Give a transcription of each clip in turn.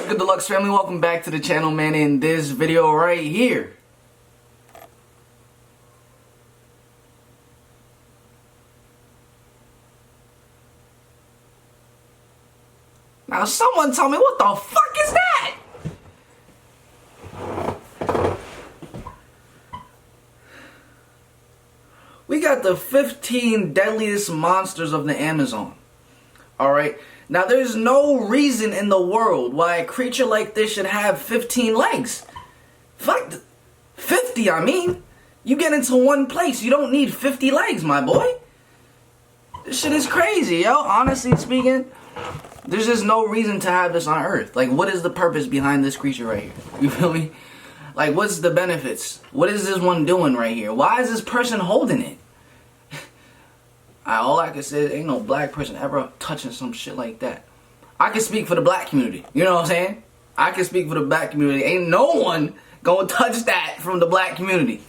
good deluxe family? Welcome back to the channel, man. In this video right here, now someone tell me, what the fuck is that? We got the 15 deadliest monsters of the Amazon. Alright, now there's no reason in the world why a creature like this should have 15 legs. Fuck, 50 I mean. You get into one place, you don't need 50 legs, my boy. This shit is crazy, yo. Honestly speaking, there's just no reason to have this on Earth. Like, what is the purpose behind this creature right here? You feel me? Like, what's the benefits? What is this one doing right here? Why is this person holding it? All I can say is ain't no black person ever touching some shit like that. I can speak for the black community. You know what I'm saying? I can speak for the black community. Ain't no one gonna touch that from the black community.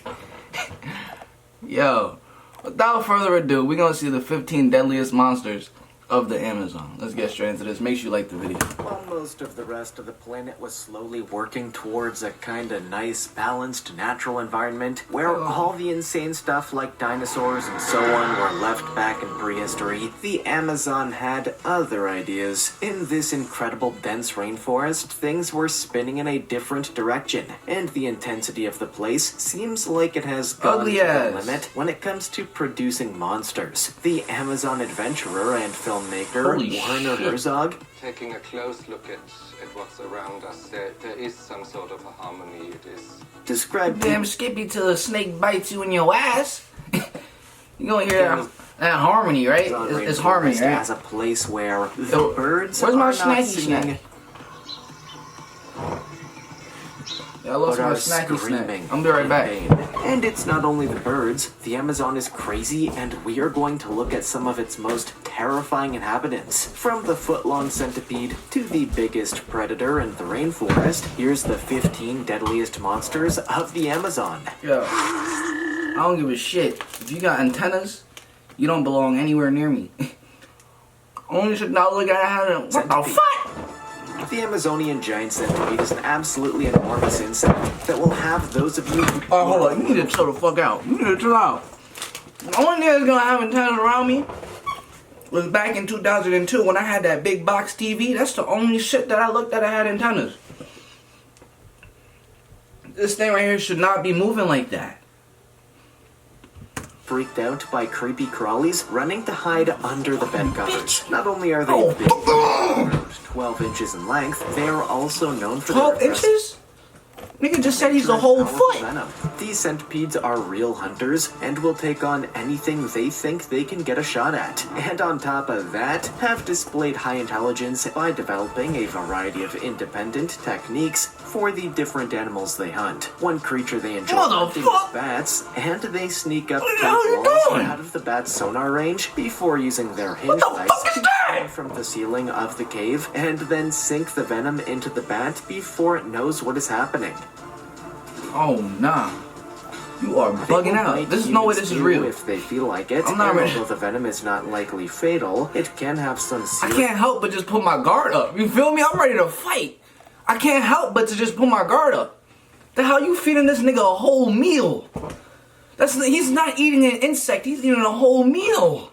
Yo, without further ado, we're gonna see the 15 deadliest monsters of the Amazon. Let's get straight into this. Make sure you like the video. While most of the rest of the planet was slowly working towards a kinda nice, balanced, natural environment where all the insane stuff like dinosaurs and so on were left back in prehistory, the Amazon had other ideas. In this incredible dense rainforest, things were spinning in a different direction, and the intensity of the place seems like it has gone to the limit when it comes to producing monsters. The Amazon adventurer and filmmaker Werner Herzog, taking a close look at what's around us, there is some sort of a harmony. It is described damn Skippy till a snake bites you in your ass. You gonna hear that harmony, right? It's harmony, right? As a place where the birds where's my are not singing, snack? Yeah, I lost my snacky snack. I'm be right back. And it's not only the birds. The Amazon is crazy, and we are going to look at some of its most terrifying inhabitants. From the foot-long centipede to the biggest predator in the rainforest, here's the 15 deadliest monsters of the Amazon. Yo, I don't give a shit. If you got antennas, you don't belong anywhere near me. Only should not look at how. What the fuck? The Amazonian giant centipede is an absolutely enormous insect that will have those of you who... Oh, hold on. You need to chill the fuck out. You need to chill out. The only thing that's gonna have antennas around me was back in 2002 when I had that big box TV. That's the only shit that I looked at that had antennas. This thing right here should not be moving like that. Freaked out by creepy crawlies running to hide under the bed covers. Not only are they big, around 12 inches in length, they are also known for 12 inches? Nigga just said he's a whole foot. Venom. These centipedes are real hunters and will take on anything they think they can get a shot at. And on top of that, have displayed high intelligence by developing a variety of independent techniques for the different animals they hunt. One creature they enjoy hunting is bats, and they sneak up cave walls out of the bat's sonar range before using their hinge legs to climb from the ceiling of the cave and then sink the venom into the bat before it knows what is happening. Oh, nah. You are bugging out. This is no way this is real. If they feel like it, I'm not ready. Although the venom is not likely fatal, it can have some serious... I can't help but just put my guard up. You feel me? I'm ready to fight. I can't help but to just put my guard up. The hell you feeding this nigga a whole meal? He's not eating an insect. He's eating a whole meal.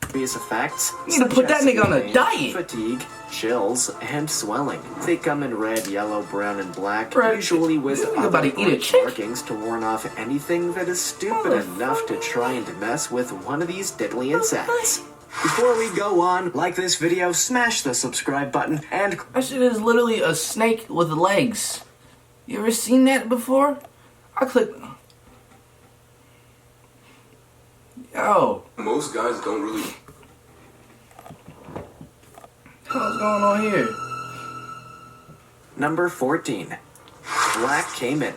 Serious effects. You need to put that nigga on a diet. Fatigue, chills, and swelling. They come in red, yellow, brown, and black, Red, usually with about to eat a chick? markings to warn off anything that is stupid enough to try and mess with one of these deadly insects. Before we go on, like this video, smash the subscribe button, and... That shit is literally a snake with legs. You ever seen that before? I clicked... Yo. Most guys don't really... What's going on here? Number 14. Black Caiman.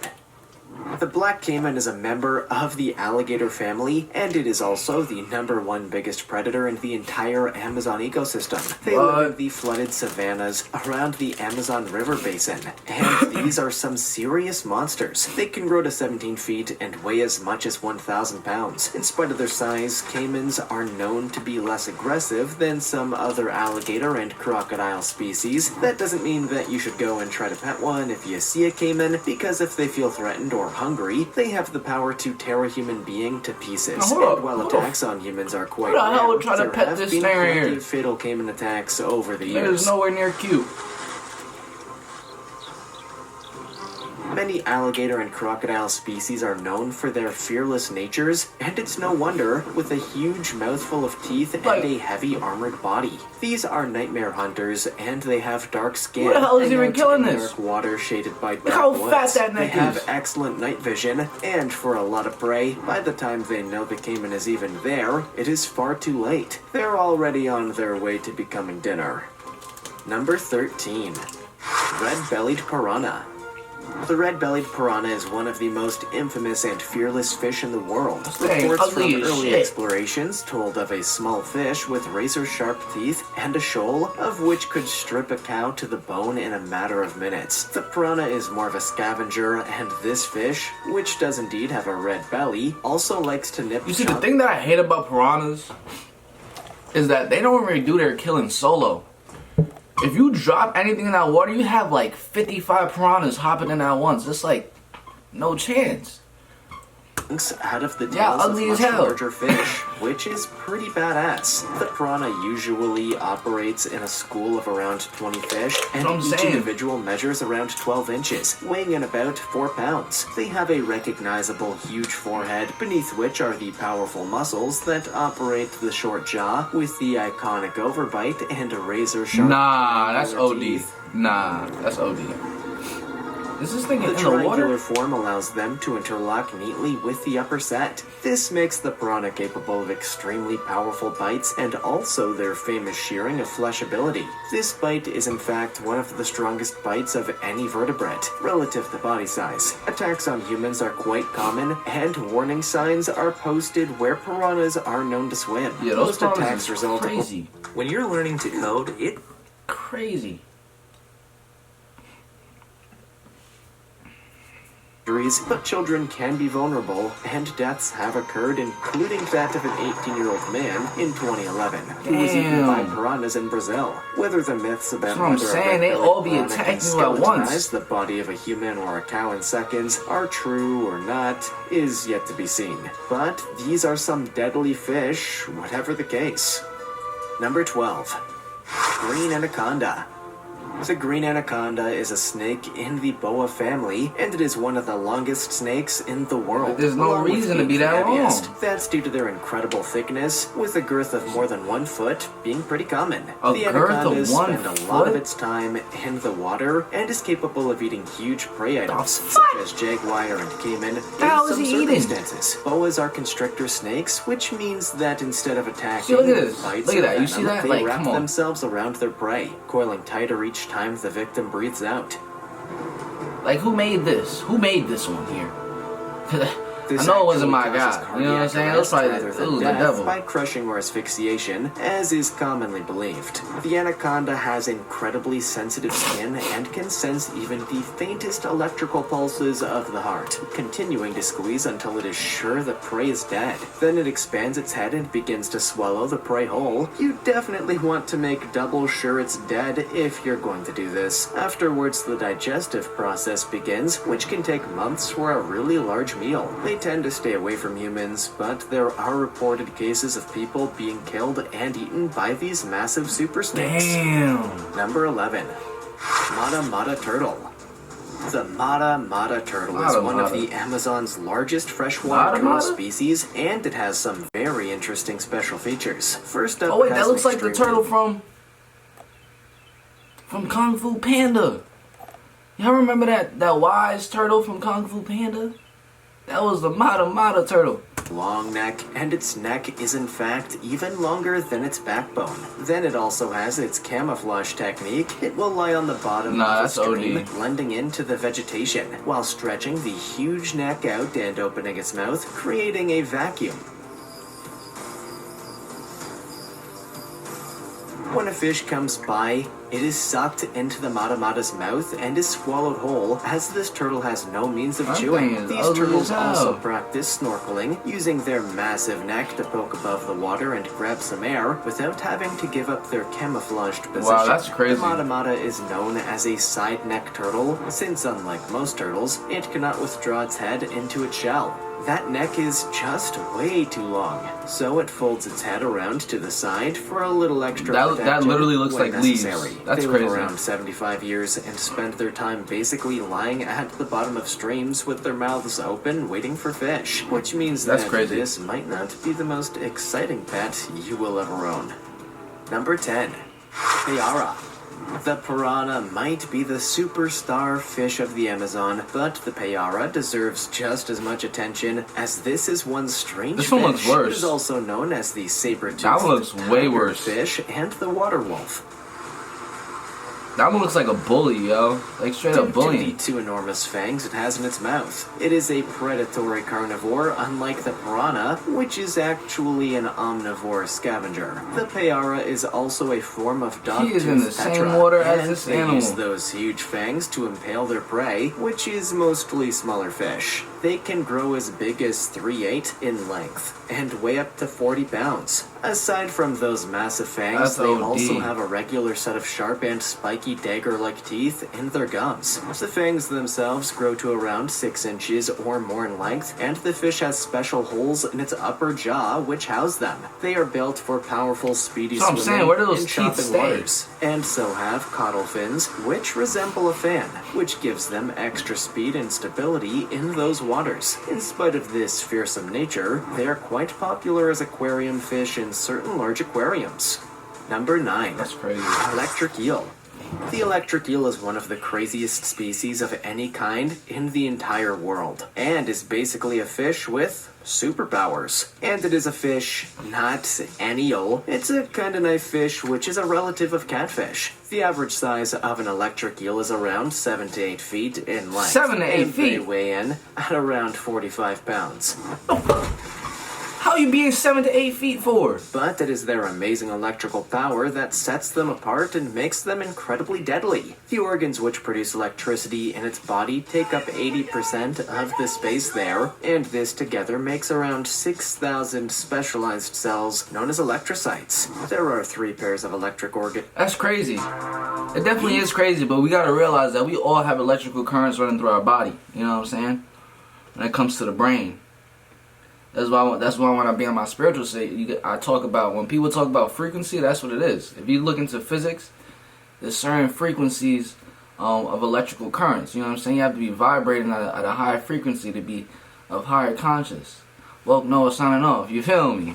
The black caiman is a member of the alligator family, and it is also the #1 biggest predator in the entire Amazon ecosystem. They live in the flooded savannas around the Amazon River basin, and these are some serious monsters. They can grow to 17 feet and weigh as much as 1,000 pounds. In spite of their size, caimans are known to be less aggressive than some other alligator and crocodile species. That doesn't mean that you should go and try to pet one if you see a caiman, because if they feel threatened or hungry, they have the power to tear a human being to pieces. And while attacks on humans are quite rare, there have been plenty of fatal caiman attacks over the years. It is nowhere near cute. Many alligator and crocodile species are known for their fearless natures, and it's no wonder, with a huge mouthful of teeth and a heavy armored body. These are nightmare hunters, and they have dark skin. Who the hell is even killing this? Dark water shaded by dark Look how woods. fat that neck They have is. excellent night vision, and for a lot of prey, by the time they know the caiman is even there, it is far too late. They're already on their way to becoming dinner. Number 13. Red-Bellied Piranha. The red-bellied piranha is one of the most infamous and fearless fish in the world. Reports from early explorations told of a small fish with razor-sharp teeth and a shoal, of which could strip a cow to the bone in a matter of minutes. The piranha is more of a scavenger, and this fish, which does indeed have a red belly, also likes to nip. You see, the thing that I hate about piranhas is that they don't really do their killing solo. If you drop anything in that water, you have like 55 piranhas hopping in at once. It's like, no chance. Out of the tails ugly of as much hell. larger fish, which is pretty badass. The piranha usually operates in a school of around 20 fish, and each individual measures around 12 inches, weighing in about 4 pounds. They have a recognizable huge forehead, beneath which are the powerful muscles that operate the short jaw, with the iconic overbite and a razor-sharp. Nah, that's OD. teeth. Nah, that's OD. Is this thing in the triangular water? form allows them to interlock neatly with the upper set. This makes the piranha capable of extremely powerful bites and also their famous shearing of flesh ability. This bite is in fact one of the strongest bites of any vertebrate, relative to body size. Attacks on humans are quite common, and warning signs are posted where piranhas are known to swim. Yeah, those Most attacks result crazy. when you're learning to code, it Crazy. but children can be vulnerable, and deaths have occurred, including that of an 18-year-old man in 2011 who was eaten by piranhas in Brazil. Whether the myths about whether a red-bellied piranha can skeletonize the body of a human or a cow in seconds are true or not is yet to be seen. But these are some deadly fish, whatever the case. Number 12. Green Anaconda. The green anaconda is a snake in the boa family, and it is one of the longest snakes in the world. There's no reason to be that long. That's due to their incredible thickness, with a girth of more than 1 foot being pretty common. The anaconda spends a lot of its time in the water and is capable of eating huge prey items, such as jaguar and caiman. In some circumstances, boas are constrictor snakes, which means that instead of attacking, they wrap themselves around their prey, coiling tighter each time the victim breathes out. Like, who made this? Who made this one here? I know it wasn't my guy. You know what I'm saying? It was probably the devil. By crushing or asphyxiation, as is commonly believed. The anaconda has incredibly sensitive skin and can sense even the faintest electrical pulses of the heart, continuing to squeeze until it is sure the prey is dead. Then it expands its head and begins to swallow the prey whole. You definitely want to make double sure it's dead if you're going to do this. Afterwards, the digestive process begins, which can take months for a really large meal. They tend to stay away from humans, but there are reported cases of people being killed and eaten by these massive super snakes. Damn. Number 11. Matamata Turtle. The Matamata Turtle is one of the Amazon's largest freshwater turtle species, and it has some very interesting special features. First up, that looks like the turtle from Kung Fu Panda. Y'all remember that wise turtle from Kung Fu Panda? That was the Matamata Turtle. long neck, and its neck is in fact even longer than its backbone. Then it also has its camouflage technique. It will lie on the bottom of the stream, OD. blending into the vegetation, while stretching the huge neck out and opening its mouth, creating a vacuum. When a fish comes by, it is sucked into the Matamata's mouth and is swallowed whole, as this turtle has no means of chewing. These turtles also practice snorkeling, using their massive neck to poke above the water and grab some air without having to give up their camouflaged position. Wow, that's crazy. The Matamata is known as a side neck turtle, since unlike most turtles, it cannot withdraw its head into its shell. That neck is just way too long, so it folds its head around to the side for a little extra protection. That literally looks when like leaves. necessary. That's they crazy. live around 75 years and spend their time basically lying at the bottom of streams with their mouths open, waiting for fish, which means That's that crazy. this might not be the most exciting pet you will ever own. Number 10. Payara. The piranha might be the superstar fish of the Amazon, but the Payara deserves just as much attention, as this is one strange This fish. one looks worse. It is also known as the saber-toothed That one looks way tiger worse. fish and the water wolf. That one looks like a bully, yo. Like straight up Due to bullying. the two enormous fangs it has in its mouth, it is a predatory carnivore, unlike the piranha, which is actually an omnivore scavenger. The Payara is also a form of dog-toothed He is in the tetra, same water as and this they animal. use those huge fangs to impale their prey, which is mostly smaller fish. They can grow as big as 3'8" in length and weigh up to 40 pounds. Aside from those massive fangs, That's they OD. also have a regular set of sharp and spiky dagger-like teeth in their gums. The fangs themselves grow to around 6 inches or more in length, and the fish has special holes in its upper jaw which house them. They are built for powerful, speedy So I'm swimming saying, where do those in teeth chopping stay? waters. And so have caudal fins, which resemble a fan, which gives them extra speed and stability in those waters. In spite of this fearsome nature, they are quite popular as aquarium fish in certain large aquariums. Number 9. That's crazy. Electric eel. The electric eel is one of the craziest species of any kind in the entire world, and is basically a fish with superpowers. And it is a fish, not an eel. It's a kinda nice fish, which is a relative of catfish. The average size of an electric eel is around 7 to 8 feet in length. 7 to 8 and they feet? weigh in at around 45 pounds. How you being 7 to 8 feet for? But it is their amazing electrical power that sets them apart and makes them incredibly deadly. The organs which produce electricity in its body take up 80% of the space there, and this together makes around 6,000 specialized cells known as electrocytes. There are 3 pairs of electric organs. That's crazy. It definitely is crazy, but we gotta realize that we all have electrical currents running through our body. You know what I'm saying? When it comes to the brain. That's why when I be on my spiritual state, I talk about, when people talk about frequency, that's what it is. If you look into physics, there's certain frequencies of electrical currents. You know what I'm saying? You have to be vibrating at a higher frequency to be of higher conscious. Well, no, it's signing off. You feel me?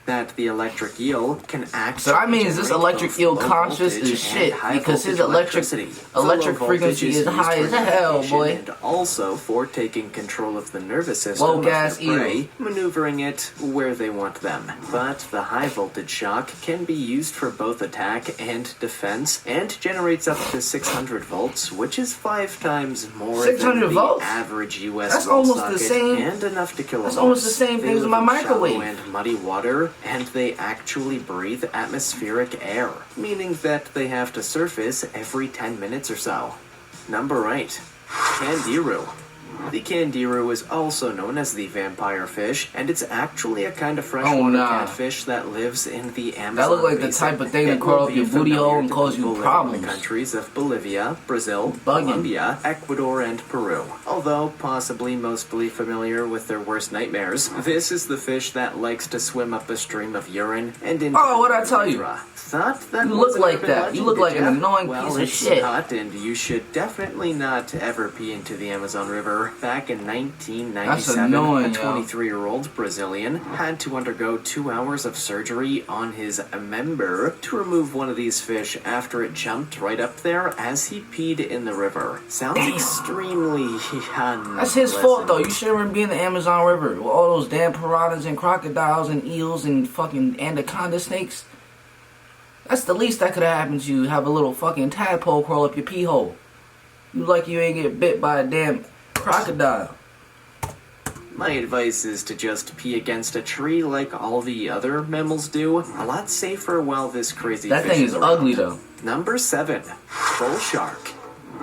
That the electric eel can actually So that means this generate electric both eel low conscious voltage is shit, and high because his voltage electric electricity. The low voltage frequency is used high for as hell, navigation boy. And also for taking control of the nervous system Woke of their ass prey, eel. maneuvering it where they want them. But the high voltage shock can be used for both attack and defense, and generates up to 600 volts, which is 5 times more 600 than the volts? average US That's wall almost the socket, same- and enough to kill that's a almost mouse. the same They thing as live my in microwave. shallow and muddy water, and they actually breathe atmospheric air, meaning that they have to surface every 10 minutes or so. Number 8. Candiru. The Candiru is also known as the vampire fish, and it's actually a kind of freshwater catfish that lives in the Amazon That look like the basin. type of thing It that crawl will up be your booty familiar hole and to cause you people living problems. in the countries of Bolivia, Brazil, Bugging. Colombia, Ecuador, and Peru. Although possibly mostly familiar with their worst nightmares, this is the fish that likes to swim up a stream of urine and into Oh, what'd I tell you? Thought that You was look an like urban that. legend, You look did like an ya? annoying well, piece of it's shit. not, and you should definitely not ever pee into the Amazon River. River. Back in That's 1997, annoying, a 23-year-old Brazilian had to undergo 2 hours of surgery on his member to remove one of these fish after it jumped right up there as he peed in the river. Sounds extremely That's his fault though. You shouldn't be in the Amazon River with all those damn piranhas and crocodiles and eels and fucking anaconda snakes. That's the least that could have happened to you. Have a little fucking tadpole crawl up your pee hole. You like you ain't get bit by a damn crocodile. My advice is to just pee against a tree like all the other mammals do. A lot safer while this crazy That fish thing is around. ugly though. Number 7. Bull shark.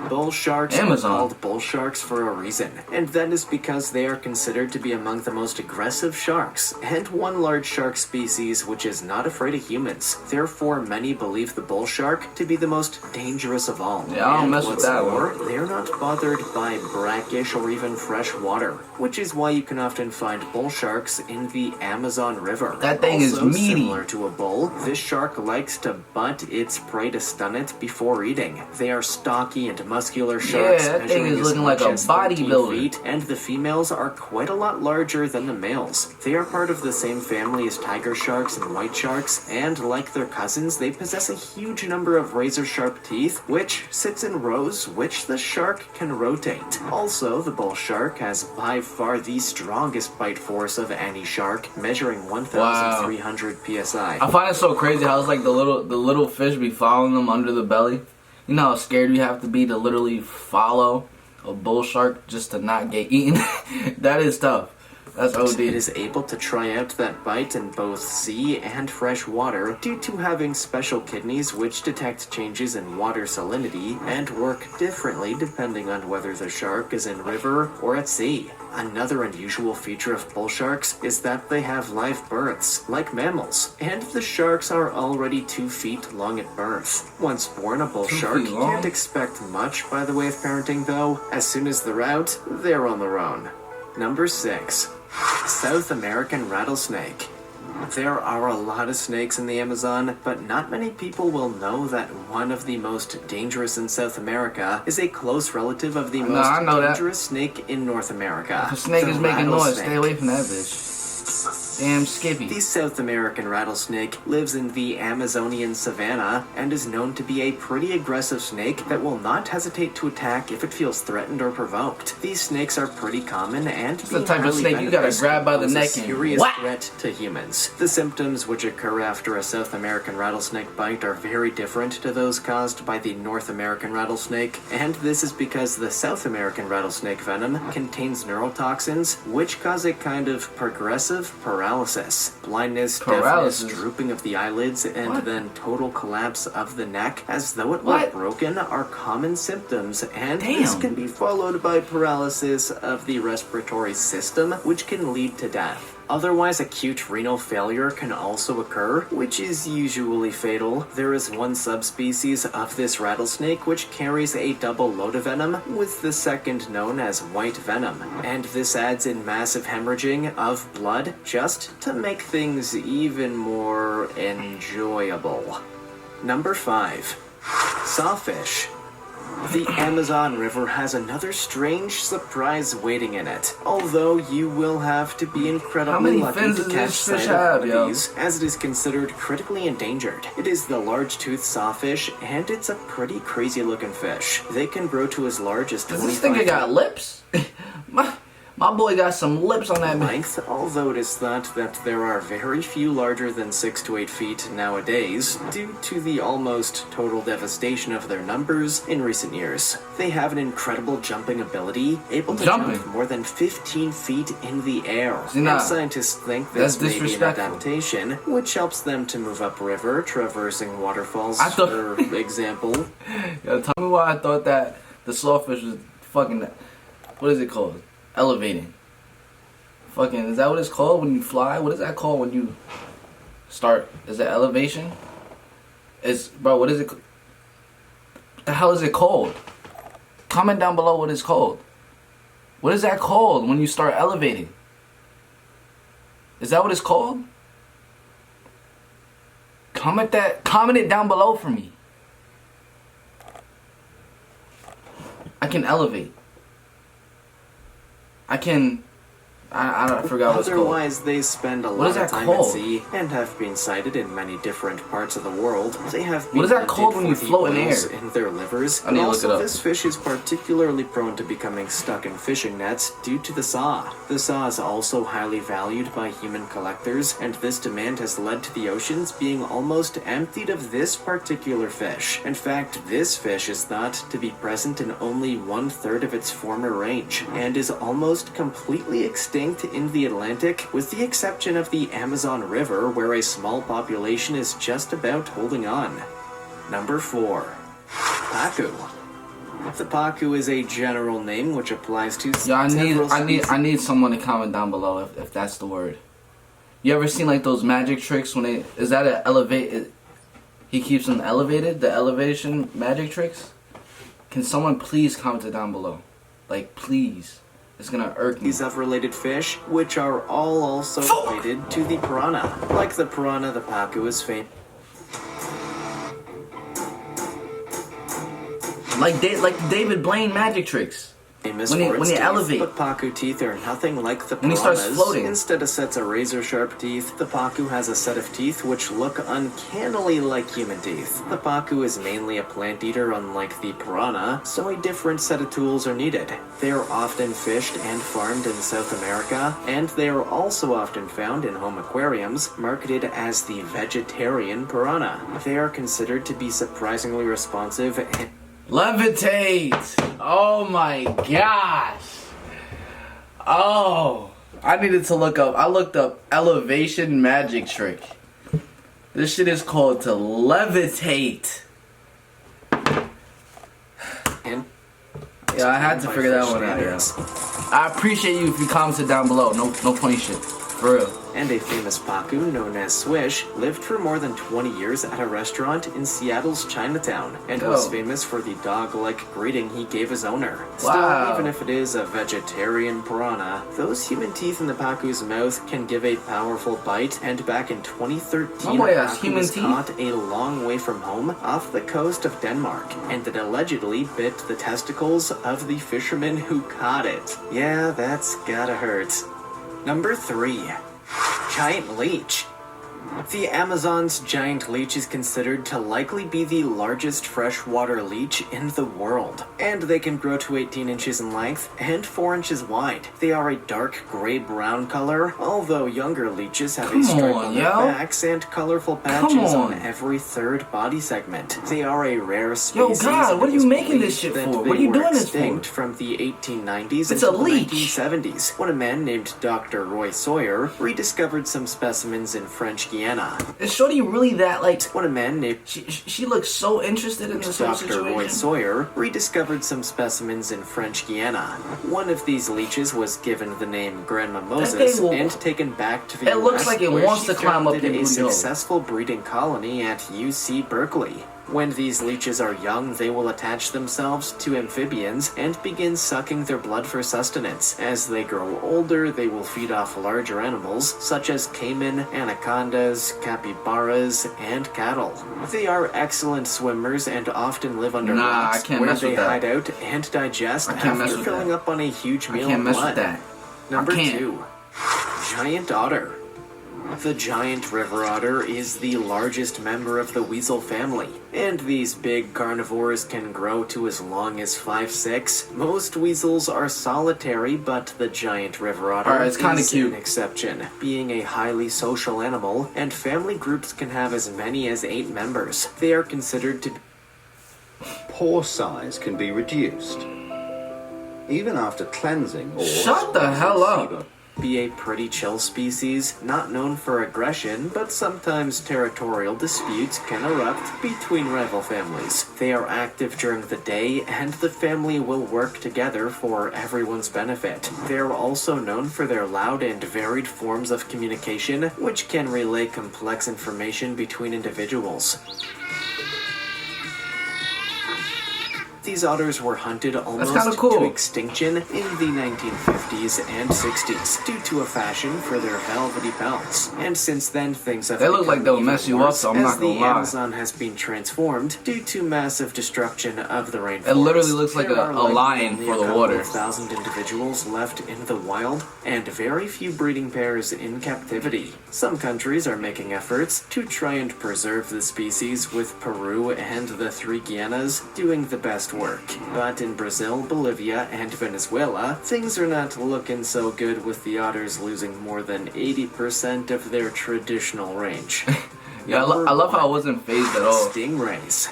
Bull sharks Amazon. are called bull sharks for a reason, and that is because they are considered to be among the most aggressive sharks, and one large shark species which is not afraid of humans. Therefore, many believe the bull shark to be the most dangerous of all. Yeah, I don't And mess with what's that more, one. they're not bothered by brackish or even fresh water, which is why you can often find bull sharks in the Amazon River. That thing is Also, meaty. similar to a bull, this shark likes to butt its prey to stun it before eating. They are stocky and muscular sharks, Yeah, that thing measuring is as looking like much a as 13 bodybuilder. feet, and the females are quite a lot larger than the males. They are part of the same family as tiger sharks and white sharks, and like their cousins, they possess a huge number of razor-sharp teeth, which sits in rows which the shark can rotate. Also, the bull shark has by far the strongest bite force of any shark, measuring 1,300 psi. I find it so crazy how it's like the little fish be following them under the belly. You know how scared you have to be to literally follow a bull shark just to not get eaten? That is tough. That's OD. It is able to try out that bite in both sea and fresh water due to having special kidneys which detect changes in water salinity and work differently depending on whether the shark is in river or at sea. Another unusual feature of bull sharks is that they have live births, like mammals, and the sharks are already 2 feet long at birth. Once born, a bull 2 shark feet long? can't expect much by the way of parenting though. As soon as they're out, they're on their own. Number 6. South American rattlesnake. There are a lot of snakes in the Amazon, but not many people will know that one of the most dangerous in South America is a close relative of the most I know that. dangerous snake in North America. If a snake the is making noise, rattlesnake. stay away from that bitch. Damn Skippy. The South American rattlesnake lives in the Amazonian savanna and is known to be a pretty aggressive snake that will not hesitate to attack if it feels threatened or provoked. These snakes are pretty common and It's the type of snake you gotta grab by the neck and serious whack. threat to humans. The symptoms which occur after a South American rattlesnake bite are very different to those caused by the North American rattlesnake, and this is because the South American rattlesnake venom contains neurotoxins which cause a kind of progressive paralysis, blindness, Paralysis? deafness, drooping of the eyelids, and What? then total collapse of the neck as though it What? were broken are common symptoms, and this Damn. can be followed by paralysis of the respiratory system, which can lead to death. Otherwise, acute renal failure can also occur, which is usually fatal. There is one subspecies of this rattlesnake which carries a double load of venom, with the second known as white venom, and this adds in massive hemorrhaging of blood just to make things even more enjoyable. Number 5. Sawfish. The Amazon River has another strange surprise waiting in it, although you will have to be How incredibly many lucky fins to does catch this fish sight of have, one yo? of these, as it is considered critically endangered. It is the large-toothed sawfish, and it's a pretty crazy-looking fish. They can grow to as large as Does 25 this thing got feet lips? My boy got some lips on that bitch. length, although it is thought that there are very few larger than 6 to 8 feet nowadays, due to the almost total devastation of their numbers in recent years. They have an incredible jumping ability, able to Jumping? jump more than 15 feet in the air. See, nah, and scientists think that's this may be an disrespectful. adaptation, which helps them to move upriver, traversing waterfalls, I thought- for example. Yo, tell me why I thought that the sawfish was fucking, what is it called? Elevating. Fucking, is that what it's called when you fly? What is that called when you start? Is it elevation? Bro, what is it? What the hell is it called? Comment down below what it's called. What is that called when you start elevating? Is that what it's called? Comment it down below for me. I can elevate. I forgot what it's called. Otherwise, they spend a What lot is of that time called? at sea and have been sighted in many different parts of the world. They have been What is that called when you hunted for the float in oils air? in their livers. I need to look Also, it up. this fish is particularly prone to becoming stuck in fishing nets due to the saw. The saw is also highly valued by human collectors, and this demand has led to the oceans being almost emptied of this particular fish. In fact, this fish is thought to be present in only 1/3 of its former range, and is almost completely extinct in the Atlantic, with the exception of the Amazon River, where a small population is just about holding on. Number 4. Pacu. The pacu is a general name which applies to Yeah, several species. I need someone to comment down below if that's the word. You ever seen like those magic tricks when is that an elevate? He keeps them elevated. The elevation magic tricks. Can someone please comment it down below? Like please. It's gonna irk me. These of related fish, which are all also related to the piranha. Like the piranha, the pacu is famous. Like the David Blaine magic tricks. When he elevates. But pacu teeth are nothing like the When he piranhas. starts floating. Instead of sets of razor-sharp teeth, the pacu has a set of teeth which look uncannily like human teeth. The pacu is mainly a plant eater, unlike the piranha, so a different set of tools are needed. They are often fished and farmed in South America, and they are also often found in home aquariums, marketed as the vegetarian piranha. They are considered to be surprisingly responsive and Levitate! Oh my gosh! Oh, I needed to look up. I looked up elevation magic trick. This shit is called to levitate. Yeah, I had to figure that one out. Yeah. I appreciate you if you commented down below. No funny shit. For real. And a famous pacu known as Swish lived for more than 20 years at a restaurant in Seattle's Chinatown and was famous for the dog-like greeting he gave his owner. Wow. Still, even if it is a vegetarian piranha, those human teeth in the pacu's mouth can give a powerful bite, and back in 2013, My boy a has pacu human was teeth? caught a long way from home off the coast of Denmark, and it allegedly bit the testicles of the fisherman who caught it. Yeah, that's gotta hurt. Number 3. Giant leech. The Amazon's giant leech is considered to likely be the largest freshwater leech in the world, and they can grow to 18 inches in length and 4 inches wide. They are a dark gray-brown color, although younger leeches have a stripe on their backs and colorful patches on every third body segment. They are a rare species. Yo, God, what are you making this shit that for? they What are you were doing this for? extinct from the 1890s It's a until the leech. 1970s, when a man named Dr. Roy Sawyer rediscovered some specimens in French Guiana. Is Shorty really that like? When a man named She looks so interested in this whole Dr. Roy situation. Sawyer rediscovered some specimens in French Guiana. One of these leeches was given the name Grandma Moses will- and taken back to the It looks US, like it where wants she to climb up founded your a booty hole. successful breeding colony at UC Berkeley. When these leeches are young, they will attach themselves to amphibians and begin sucking their blood for sustenance. As they grow older, they will feed off larger animals, such as caiman, anacondas, capybaras, and cattle. They are excellent swimmers and often live under Nah, rocks, I can't where mess they with that. hide out and digest I can't mess after with filling that. up on a huge I meal can't of mess blood. with that. Number I can't. 2. Giant otter. The giant river otter is the largest member of the weasel family, and these big carnivores can grow to as long as 5'6". Most weasels are solitary, but the giant river otter Alright, it's kinda is cute. an exception, being a highly social animal, and family groups can have as many as 8 members. They are considered to be Pore size can be reduced, even after cleansing or Shut the hell up. be a pretty chill species, not known for aggression, but sometimes territorial disputes can erupt between rival families. They are active during the day, and the family will work together for everyone's benefit. They are also known for their loud and varied forms of communication, which can relay complex information between individuals. The These otters were hunted almost kinda cool. to extinction in the 1950s and 60s due to a fashion for their velvety pelts. And since then, things have They look become like they'll even mess you up, worse so I'm not as gonna the lie. Amazon has been transformed due to massive destruction of the rainforest. It literally looks like There a are likely lion only for a the couple water. of thousand individuals left in the wild, and very few breeding pairs in captivity. Some countries are making efforts to try and preserve the species, with Peru and the three Guianas doing the best work. But in Brazil, Bolivia, and Venezuela, things are not looking so good, with the otters losing more than 80% of their traditional range. Yeah, I love how it wasn't phased at all. Stingrays.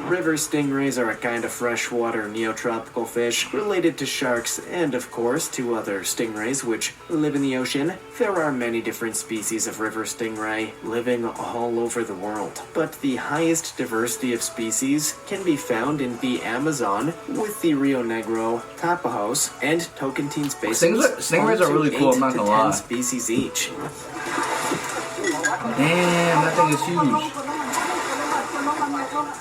River stingrays are a kind of freshwater neotropical fish related to sharks and, of course, to other stingrays which live in the ocean. There are many different species of river stingray living all over the world, but the highest diversity of species can be found in the Amazon, with the Rio Negro, Tapajos, and Tocantins basins. Stingrays are really cool, I'm not gonna lie. 10 species each. Damn, that thing is huge.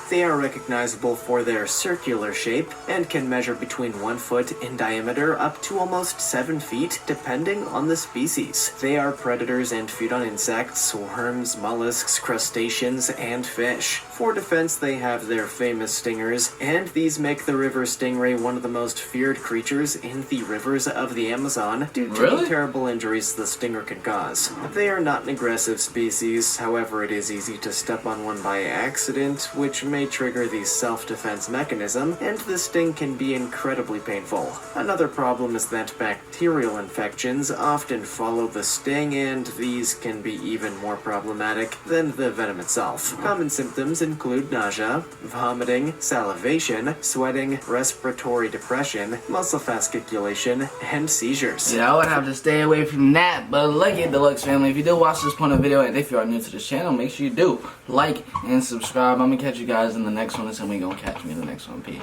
They are recognizable for their circular shape and can measure between 1 foot in diameter up to almost 7 feet, depending on the species. They are predators and feed on insects, worms, mollusks, crustaceans, and fish. For defense, they have their famous stingers, and these make the river stingray one of the most feared creatures in the rivers of the Amazon due to the terrible injuries the stinger can cause. They are not an aggressive species, however it is easy to step on one by accident, which may trigger the self-defense mechanism, and the sting can be incredibly painful. Another problem is that bacterial infections often follow the sting, and these can be even more problematic than the venom itself. Common symptoms include nausea, vomiting, salivation, sweating, respiratory depression, muscle fasciculation, and seizures. Yeah, I would have to stay away from that, but look at Deluxe family. If you did watch this point of video, and if you are new to this channel, make sure you do like and subscribe. I'm gonna catch you guys in the next one, and we gonna catch me in the next one. Peace.